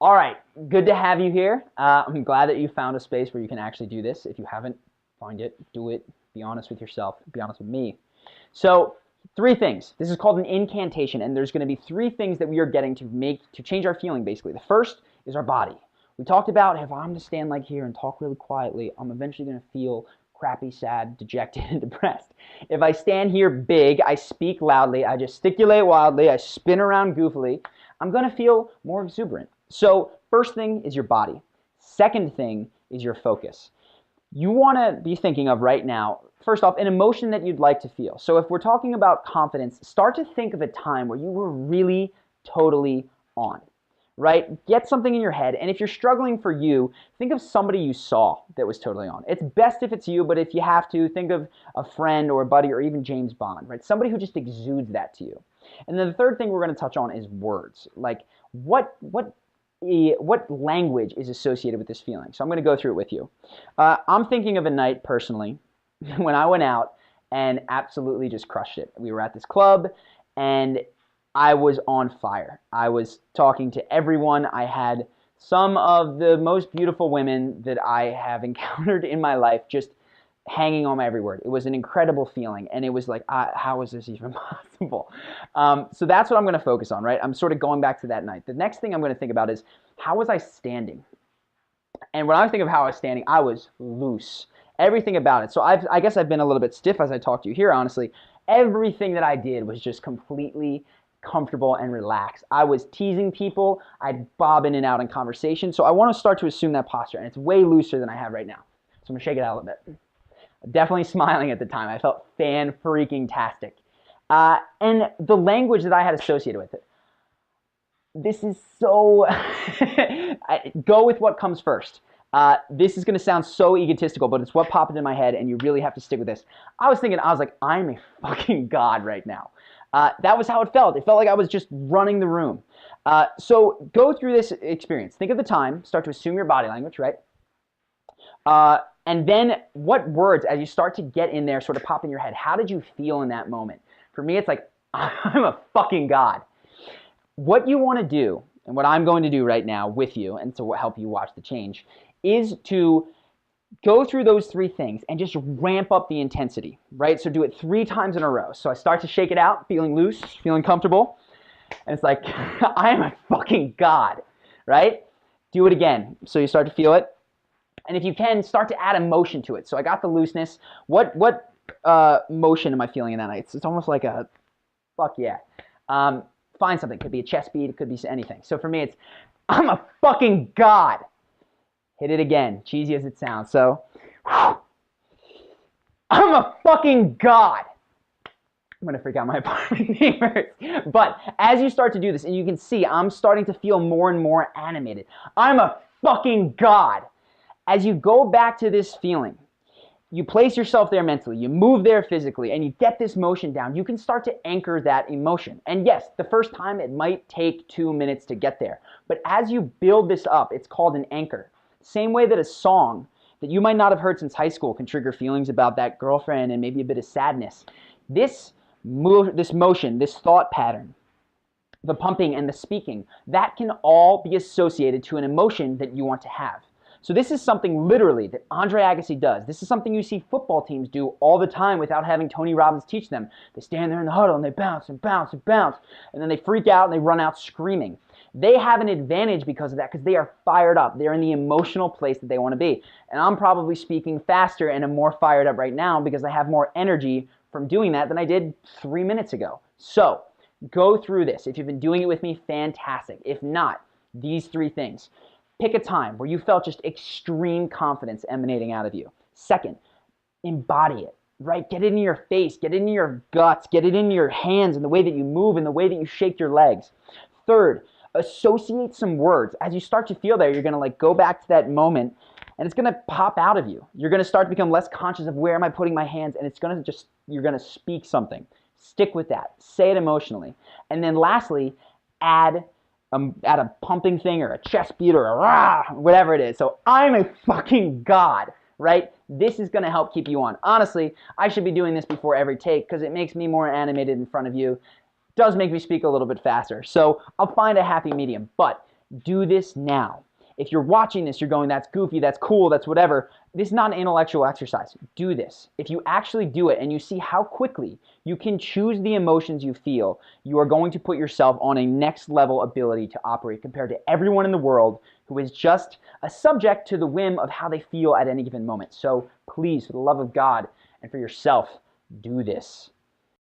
All right, good to have you here. I'm glad that you found a space where you can actually do this. If you haven't, find it, do it, be honest with yourself, be honest with me. So, three things. This is called an incantation, and there's going to be three things that we are getting to change our feeling, basically. The first is our body. We talked about if I'm to stand like here and talk really quietly, I'm eventually going to feel crappy, sad, dejected, and depressed. If I stand here big, I speak loudly, I gesticulate wildly, I spin around goofily, I'm going to feel more exuberant. So first thing is your body. Second thing is your focus. You want to be thinking of right now, first off, an emotion that you'd like to feel. So if we're talking about confidence, start to think of a time where you were really totally on, right? Get something in your head, and if you're struggling for you, think of somebody you saw that was totally on. It's best if it's you, but if you have to, think of a friend or a buddy or even James Bond, right? Somebody who just exudes that to you. And then the third thing we're going to touch on is words. Like what language is associated with this feeling. So I'm going to go through it with you. I'm thinking of a night personally when I went out and absolutely just crushed it. We were at this club and I was on fire. I was talking to everyone. I had some of the most beautiful women that I have encountered in my life just hanging on my every word. It was an incredible feeling, and it was like, how is this even possible? So that's what I'm going to focus on, right? I'm sort of going back to that night. The next thing I'm going to think about is, how was I standing? And when I think of how I was standing, I was loose. Everything about it. So I guess I've been a little bit stiff as I talk to you here, honestly. Everything that I did was just completely comfortable and relaxed. I was teasing people. I'd bob in and out in conversation. So I want to start to assume that posture, and it's way looser than I have right now. So I'm going to shake it out a little bit. Definitely smiling at the time. I felt fan-freaking-tastic. And the language that I had associated with it. This is so... Go with what comes first. This is going to sound so egotistical, but it's what popped into my head, and you really have to stick with this. I was like, I'm a fucking god right now. That was how it felt. It felt like I was just running the room. So go through this experience. Think of the time. Start to assume your body language, right? And then what words, as you start to get in there, sort of pop in your head. How did you feel in that moment? For me, it's like, I'm a fucking god. What you want to do, and what I'm going to do right now with you, and to help you watch the change, is to go through those three things and just ramp up the intensity, right? So do it 3 times in a row. So I start to shake it out, feeling loose, feeling comfortable, and it's like, I am a fucking god, right? Do it again. So you start to feel it. And if you can, start to add emotion to it. So I got the looseness. What motion am I feeling in that night? It's almost like a, fuck yeah. Find something. It could be a chest beat. It could be anything. So for me, it's, I'm a fucking god. Hit it again, cheesy as it sounds. So, I'm a fucking god. I'm going to freak out my apartment neighbors. But as you start to do this, and you can see I'm starting to feel more and more animated. I'm a fucking god. As you go back to this feeling, you place yourself there mentally, you move there physically, and you get this motion down, you can start to anchor that emotion. And yes, the first time it might take 2 minutes to get there. But as you build this up, it's called an anchor. Same way that a song that you might not have heard since high school can trigger feelings about that girlfriend and maybe a bit of sadness. This motion, this thought pattern, the pumping and the speaking, that can all be associated to an emotion that you want to have. So this is something literally that Andre Agassi does. This is something you see football teams do all the time without having Tony Robbins teach them. They stand there in the huddle and they bounce and bounce and bounce, and then they freak out and they run out screaming. They have an advantage because of that, because they are fired up. They're in the emotional place that they want to be. And I'm probably speaking faster and I'm more fired up right now because I have more energy from doing that than I did 3 minutes ago. So go through this. If you've been doing it with me, fantastic. If not, these 3 things. Pick a time where you felt just extreme confidence emanating out of you. Second, embody it, right? Get it in your face, get it in your guts, get it in your hands and the way that you move and the way that you shake your legs. Third, associate some words. As you start to feel there, you're going to like go back to that moment and it's going to pop out of you. You're going to start to become less conscious of where am I putting my hands, and it's going to just, you're going to speak something. Stick with that. Say it emotionally. And then lastly, add a pumping thing or a chest beat or a rah, whatever it is. So I'm a fucking god, right? This is going to help keep you on. Honestly, I should be doing this before every take because it makes me more animated in front of you. Does make me speak a little bit faster. So I'll find a happy medium. But Do this now. If you're watching this, you're going, that's goofy, that's cool, that's whatever. This is not an intellectual exercise. Do this. If you actually do it and you see how quickly you can choose the emotions you feel, you are going to put yourself on a next level ability to operate compared to everyone in the world who is just a subject to the whim of how they feel at any given moment. So please, for the love of God and for yourself, do this.